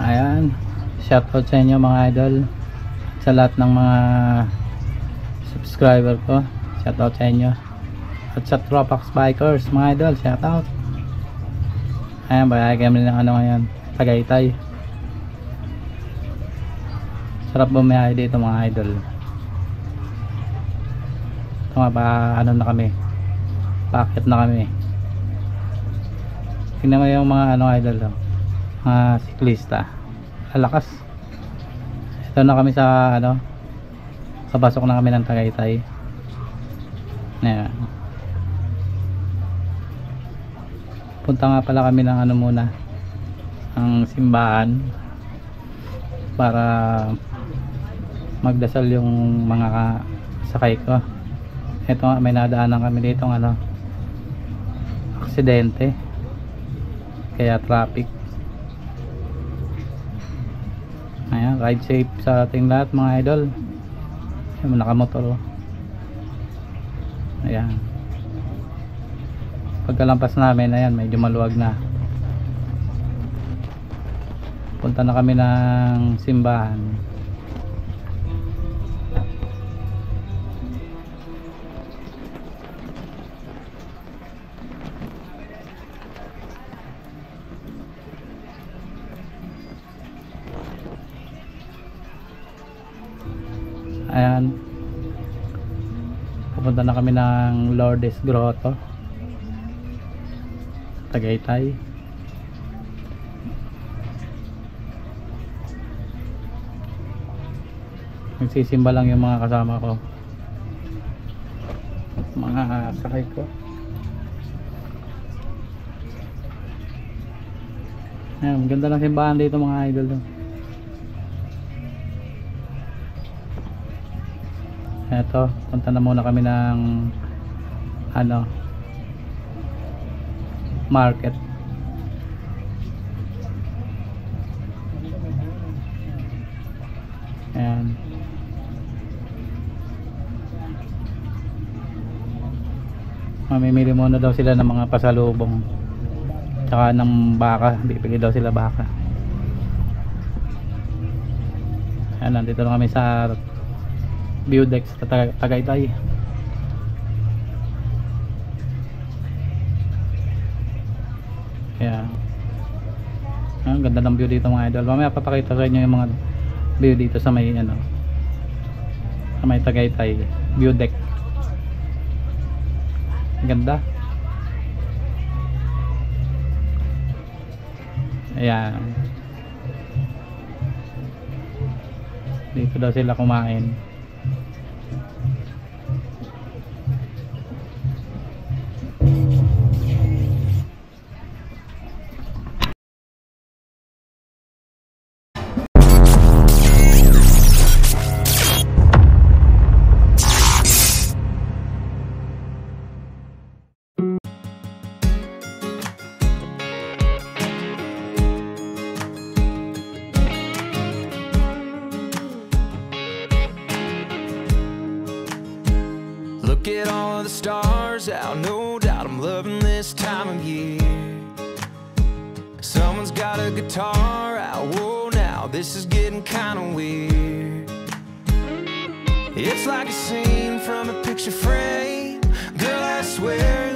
Ayan, shoutout sa inyo mga idol, sa lahat ng mga subscriber ko, shoutout sa inyo, at sa Tropax Bikers mga idol, shoutout. Ayan, bayay kami ng ano ngayon, Tagaytay. Sarap bumiyahe dito mga idol. Ito nga ba, ano na kami, packet na kami. Tingnan mo yung mga ano idol, mga siklista, lalakas. Ito na kami sa ano, kapasok na kami ng Tagaytay. Ayan. Punta nga pala kami ng ano muna, ang simbahan, para magdasal yung mga sakay ko. Ito nga, may nadaanan kami dito ng ano, aksidente, kaya traffic. Ayan, ride safe sa ating lahat mga idol. Ayan, nakamotor. Ayan, pagkalampas namin, ayan, medyo maluwag na. Punta na kami ng simbahan. Ayan, pupunta na kami ng Lourdes Grotto, Tagaytay. Nagsisimba lang yung mga kasama ko, mga sakay ko. Ayan, ganda ng simbahan dito mga idol. Eto, punta na muna kami ng ano, market. Ayan, mamimili muna daw sila ng mga pasalubong, tsaka ng baka, bibili daw sila baka. Ayan, nandito na kami sa view deck sa Tagaytay. Kaya ang ganda ng view dito mga idol. Mamaya papakita sa inyo yung mga view dito sa may ano, sa may Tagaytay view deck. Ganda. Ayan, dito daw sila kumain. Look at all the stars out, no doubt I'm loving this time of year. Someone's got a guitar out, whoa, now this is getting kinda weird. It's like a scene from a picture frame, girl, I swear